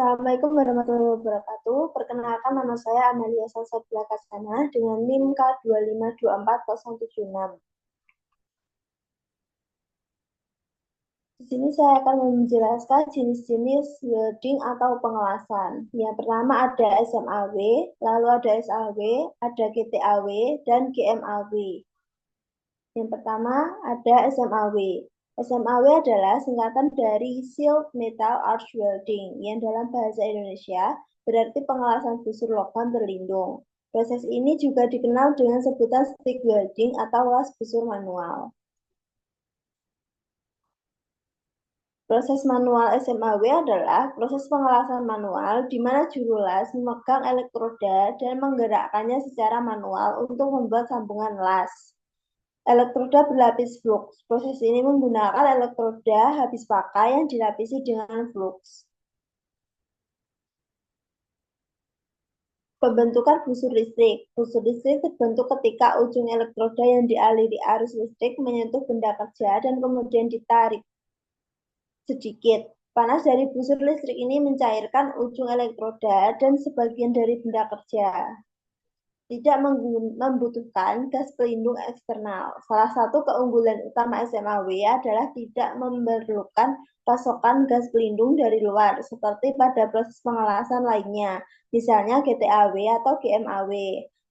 Assalamualaikum warahmatullahi wabarakatuh. Perkenalkan, nama saya Amalia Salsabila Kasana dengan NIM K2524076. Di sini saya akan menjelaskan jenis-jenis welding atau pengelasan. Yang pertama ada SMAW, lalu ada SAW, ada GTAW, dan GMAW. Yang pertama ada SMAW. SMAW adalah singkatan dari Sealed Metal Arch Welding, yang dalam bahasa Indonesia berarti pengelasan busur logam terlindung. Proses ini juga dikenal dengan sebutan stick welding atau las busur manual. Proses manual SMAW adalah proses pengelasan manual di mana juru las memegang elektroda dan menggerakkannya secara manual untuk membuat sambungan las. Elektroda berlapis flux. Proses ini menggunakan elektroda habis pakai yang dilapisi dengan flux. Pembentukan busur listrik. Busur listrik terbentuk ketika ujung elektroda yang dialiri arus listrik menyentuh benda kerja dan kemudian ditarik sedikit. Panas dari busur listrik ini mencairkan ujung elektroda dan sebagian dari benda kerja. Tidak membutuhkan gas pelindung eksternal. Salah satu keunggulan utama SMAW adalah tidak memerlukan pasokan gas pelindung dari luar, seperti pada proses pengelasan lainnya, misalnya GTAW atau GMAW.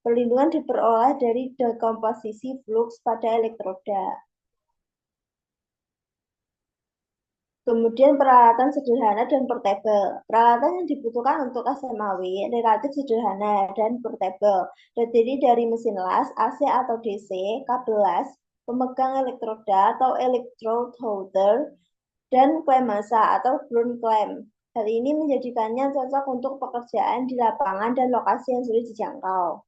Perlindungan diperoleh dari dekomposisi flux pada elektroda. Kemudian peralatan sederhana dan portable. Peralatan yang dibutuhkan untuk SMAW relatif sederhana dan portable. Terdiri dari mesin las, AC atau DC, kabel las, pemegang elektroda atau electrode holder, dan klem massa atau ground clamp. Hal ini menjadikannya cocok untuk pekerjaan di lapangan dan lokasi yang sulit dijangkau.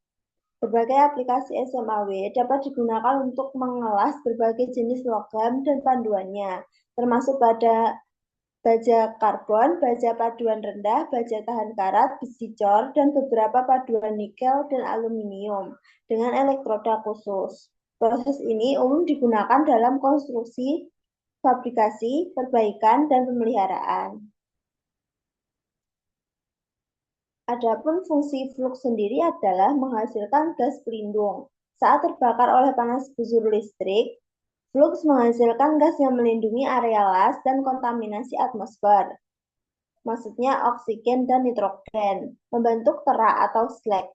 Berbagai aplikasi SMAW dapat digunakan untuk mengelas berbagai jenis logam dan panduannya, termasuk pada baja karbon, baja paduan rendah, baja tahan karat, besi cor, dan beberapa paduan nikel dan aluminium dengan elektroda khusus. Proses ini umum digunakan dalam konstruksi, fabrikasi, perbaikan, dan pemeliharaan. Adapun fungsi flux sendiri adalah menghasilkan gas pelindung. Saat terbakar oleh panas busur listrik, flux menghasilkan gas yang melindungi area las dan kontaminasi atmosfer. Maksudnya oksigen dan nitrogen, membentuk terak atau slag.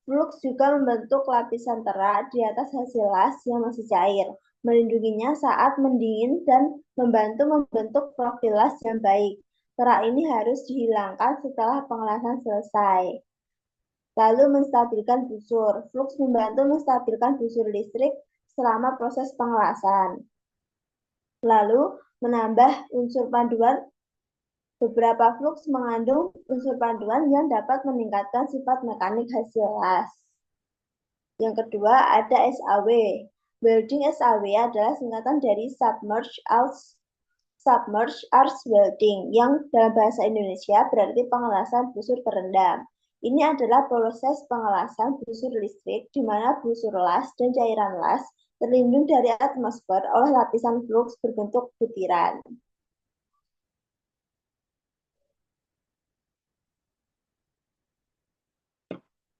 Flux juga membentuk lapisan terak di atas hasil las yang masih cair, melindunginya saat mendingin dan membantu membentuk profil las yang baik. Terak ini harus dihilangkan setelah pengelasan selesai. Lalu menstabilkan busur. Flux membantu menstabilkan busur listrik selama proses pengelasan. Lalu menambah unsur panduan. Beberapa flux mengandung unsur panduan yang dapat meningkatkan sifat mekanik hasil las. Yang kedua ada SAW. Welding SAW adalah singkatan dari Submerged Arch Welding yang dalam bahasa Indonesia berarti pengelasan busur terendam. Ini adalah proses pengelasan busur listrik di mana busur las dan cairan las terlindung dari atmosfer oleh lapisan flux berbentuk butiran.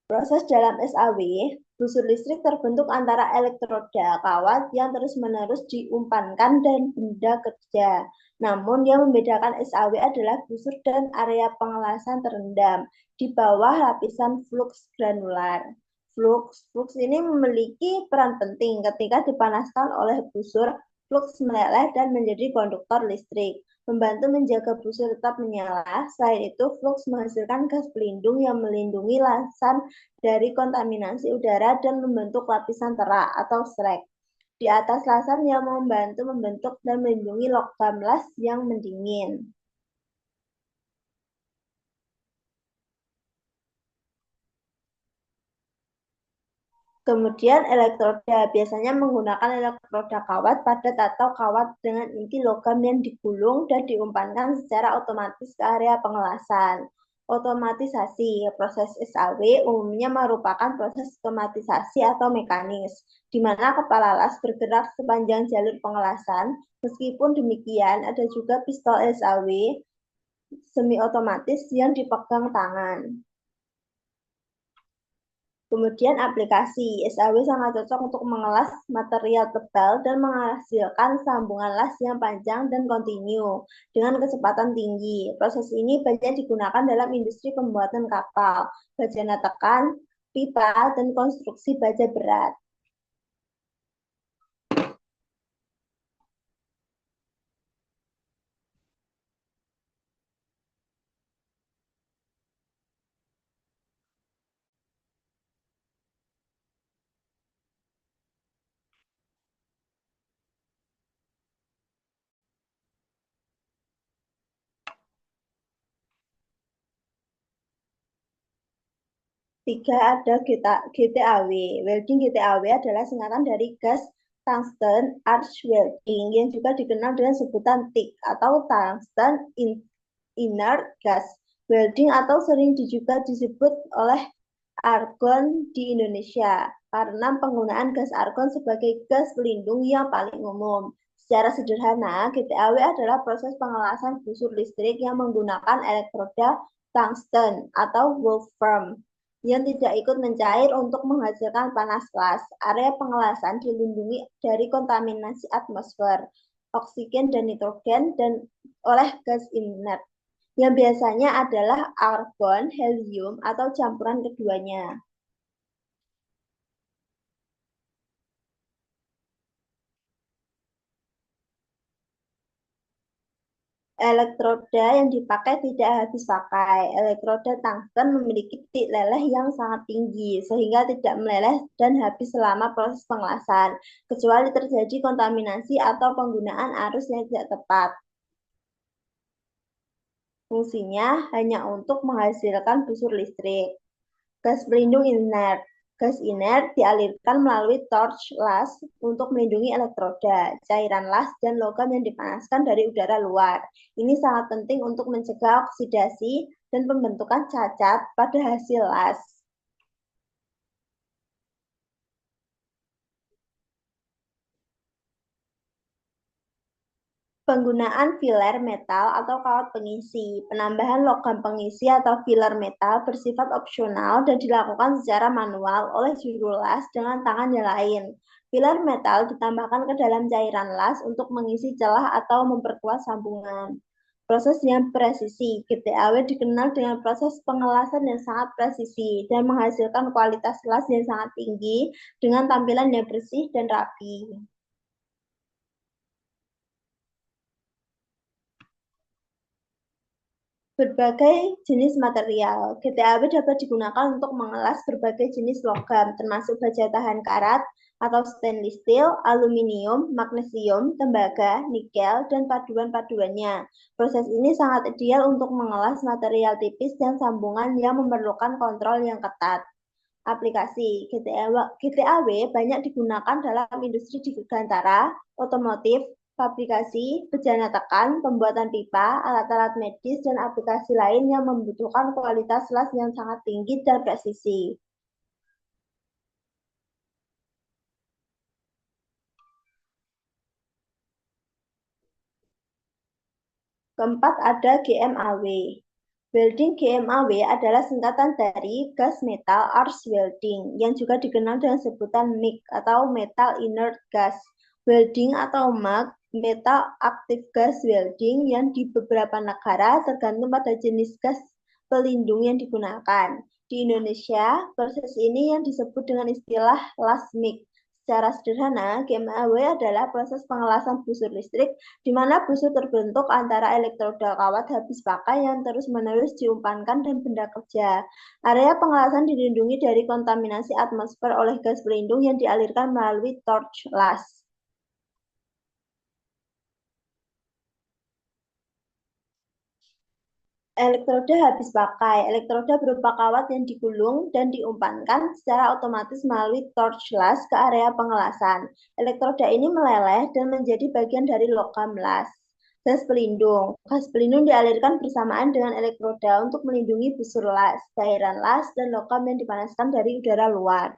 Proses dalam SAW, busur listrik terbentuk antara elektroda kawat yang terus-menerus diumpankan dan benda kerja. Namun yang membedakan SAW adalah busur dan area pengelasan terendam di bawah lapisan flux granular. Flux ini memiliki peran penting ketika dipanaskan oleh busur, flux meleleh dan menjadi konduktor listrik, membantu menjaga busur tetap menyala. Selain itu, flux menghasilkan gas pelindung yang melindungi lapisan dari kontaminasi udara dan membentuk lapisan terak atau slag di atas lapisan yang membantu membentuk dan melindungi logam las yang mendingin. Kemudian elektroda biasanya menggunakan elektroda kawat padat atau kawat dengan inti logam yang digulung dan diumpankan secara otomatis ke area pengelasan. Otomatisasi. Proses SAW umumnya merupakan proses otomatisasi atau mekanis, di mana kepala las bergerak sepanjang jalur pengelasan. Meskipun demikian, ada juga pistol SAW semi otomatis yang dipegang tangan. Kemudian aplikasi SAW sangat cocok untuk mengelas material tebal dan menghasilkan sambungan las yang panjang dan kontinu dengan kecepatan tinggi. Proses ini banyak digunakan dalam industri pembuatan kapal, bajana tekan, pipa, dan konstruksi baja berat. Tiga ada GTAW. Welding GTAW adalah singkatan dari gas tungsten arch welding yang juga dikenal dengan sebutan TIG atau tungsten inert gas welding atau sering juga disebut oleh argon di Indonesia karena penggunaan gas argon sebagai gas pelindung yang paling umum. Secara sederhana, GTAW adalah proses pengelasan busur listrik yang menggunakan elektroda tungsten atau wolfram yang tidak ikut mencair untuk menghasilkan panas las. Area pengelasan dilindungi dari kontaminasi atmosfer, oksigen dan nitrogen dan oleh gas inert yang biasanya adalah argon, helium, atau campuran keduanya. Elektroda yang dipakai tidak habis pakai. Elektroda tungsten memiliki titik leleh yang sangat tinggi, sehingga tidak meleleh dan habis selama proses pengelasan, kecuali terjadi kontaminasi atau penggunaan arus yang tidak tepat. Fungsinya hanya untuk menghasilkan busur listrik. Gas pelindung inert. Gas inert dialirkan melalui torch las untuk melindungi elektroda, cairan las, dan logam yang dipanaskan dari udara luar. Ini sangat penting untuk mencegah oksidasi dan pembentukan cacat pada hasil las. Penggunaan filler metal atau kawat pengisi. Penambahan logam pengisi atau filler metal bersifat opsional dan dilakukan secara manual oleh juru las dengan tangan yang lain. Filler metal ditambahkan ke dalam cairan las untuk mengisi celah atau memperkuat sambungan. Proses yang presisi. GTAW dikenal dengan proses pengelasan yang sangat presisi dan menghasilkan kualitas las yang sangat tinggi dengan tampilan yang bersih dan rapi. Berbagai jenis material. GTAW dapat digunakan untuk mengelas berbagai jenis logam, termasuk baja tahan karat atau stainless steel, aluminium, magnesium, tembaga, nikel, dan paduan-paduannya. Proses ini sangat ideal untuk mengelas material tipis dan sambungan yang memerlukan kontrol yang ketat. Aplikasi GTAW banyak digunakan dalam industri dirgantara, otomotif, fabrikasi, bejana tekan, pembuatan pipa, alat-alat medis, dan aplikasi lain yang membutuhkan kualitas las yang sangat tinggi dan presisi. Keempat ada GMAW. Welding GMAW adalah singkatan dari gas metal arch welding yang juga dikenal dengan sebutan MIG atau metal inert gas welding atau MAG metal active gas welding yang di beberapa negara tergantung pada jenis gas pelindung yang digunakan. Di Indonesia, proses ini yang disebut dengan istilah las MIG. Secara sederhana, GMAW adalah proses pengelasan busur listrik di mana busur terbentuk antara elektroda kawat habis pakai yang terus-menerus diumpankan dan benda kerja. Area pengelasan dilindungi dari kontaminasi atmosfer oleh gas pelindung yang dialirkan melalui torch las. Elektroda habis pakai. Elektroda berupa kawat yang digulung dan diumpankan secara otomatis melalui torch las ke area pengelasan. Elektroda ini meleleh dan menjadi bagian dari logam las. Gas pelindung. Gas pelindung dialirkan bersamaan dengan elektroda untuk melindungi busur las, cairan las, dan logam yang dipanaskan dari udara luar.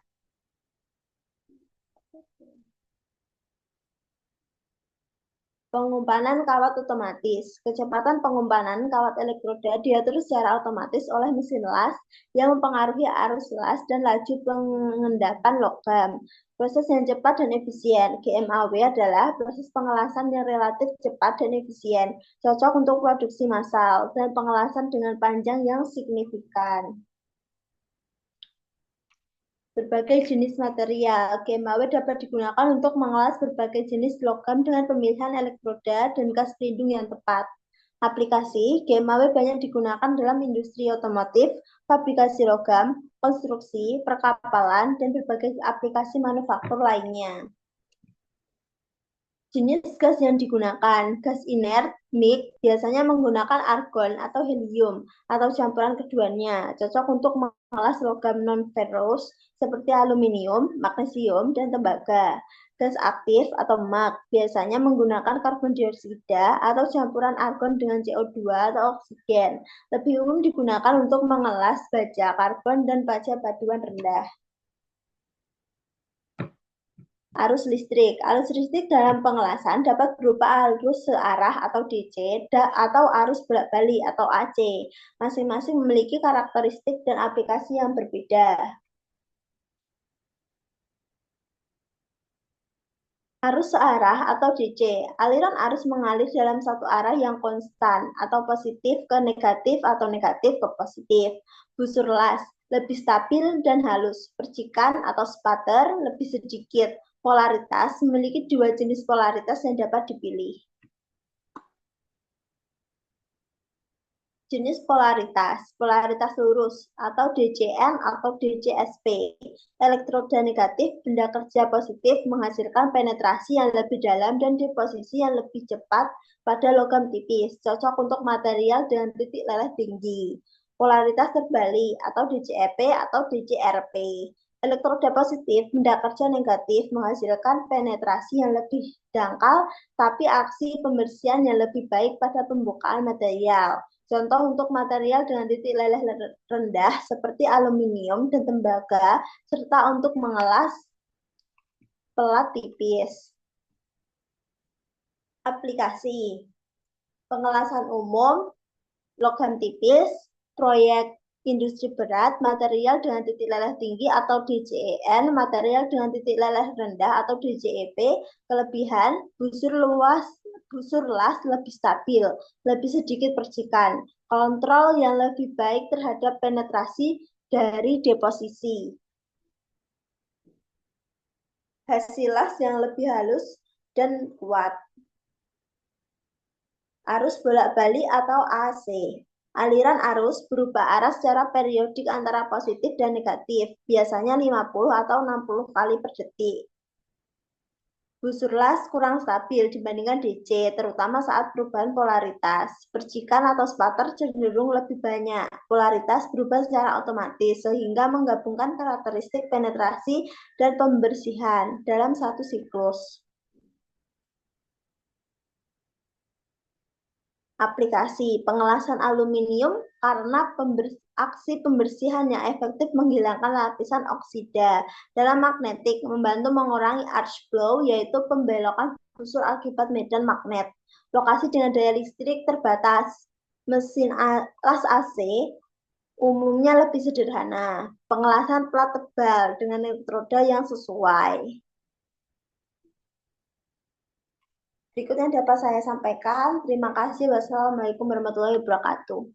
Pengumpanan kawat otomatis. Kecepatan pengumpanan kawat elektroda diatur secara otomatis oleh mesin las yang mempengaruhi arus las dan laju pengendapan logam. Proses yang cepat dan efisien. GMAW adalah proses pengelasan yang relatif cepat dan efisien, cocok untuk produksi massal, dan pengelasan dengan panjang yang signifikan. Berbagai jenis material. GMAW dapat digunakan untuk mengelas berbagai jenis logam dengan pemilihan elektroda dan gas pelindung yang tepat. Aplikasi GMAW banyak digunakan dalam industri otomotif, fabrikasi logam, konstruksi, perkapalan, dan berbagai aplikasi manufaktur lainnya. Jenis gas yang digunakan, gas inert, MIG, biasanya menggunakan argon atau helium, atau campuran keduanya, cocok untuk mengelas logam non-ferrous seperti aluminium, magnesium, dan tembaga. Gas aktif atau MAG biasanya menggunakan karbon dioksida atau campuran argon dengan CO2 atau oksigen. Lebih umum digunakan untuk mengelas baja karbon dan baja paduan rendah. Arus listrik. Arus listrik dalam pengelasan dapat berupa arus searah atau DC atau arus bolak-balik atau AC. Masing-masing memiliki karakteristik dan aplikasi yang berbeda. Arus searah atau DC. Aliran arus mengalir dalam satu arah yang konstan atau positif ke negatif atau negatif ke positif. Busur las lebih stabil dan halus. Percikan atau sputter lebih sedikit. Polaritas memiliki dua jenis polaritas yang dapat dipilih. Jenis polaritas, polaritas lurus atau DCN atau DCSP. Elektroda negatif, benda kerja positif menghasilkan penetrasi yang lebih dalam dan deposisi yang lebih cepat pada logam tipis, cocok untuk material dengan titik leleh tinggi. Polaritas terbalik atau DCEP atau DCRP. Elektroda positif, benda kerja negatif menghasilkan penetrasi yang lebih dangkal, tapi aksi pembersihan yang lebih baik pada pembukaan material. Contoh untuk material dengan titik leleh rendah seperti aluminium dan tembaga, serta untuk mengelas pelat tipis. Aplikasi pengelasan umum, logam tipis, proyek industri berat, material dengan titik leleh tinggi atau DCEN, material dengan titik leleh rendah atau DCEP, kelebihan, busur las lebih stabil, lebih sedikit percikan, kontrol yang lebih baik terhadap penetrasi dari deposisi. Hasil las yang lebih halus dan kuat. Arus bolak-balik atau AC. Aliran arus berubah arah secara periodik antara positif dan negatif, biasanya 50 atau 60 kali per detik. Busur las kurang stabil dibandingkan DC, terutama saat perubahan polaritas. Percikan atau sputter cenderung lebih banyak. Polaritas berubah secara otomatis, sehingga menggabungkan karakteristik penetrasi dan pembersihan dalam satu siklus. Aplikasi pengelasan aluminium karena aksi pembersihan yang efektif menghilangkan lapisan oksida. Dalam magnetik, membantu mengurangi arch flow, yaitu pembelokan busur akibat medan magnet. Lokasi dengan daya listrik terbatas. Mesin las AC umumnya lebih sederhana. Pengelasan plat tebal dengan elektroda yang sesuai. Berikut yang dapat saya sampaikan. Terima kasih. Wassalamualaikum warahmatullahi wabarakatuh.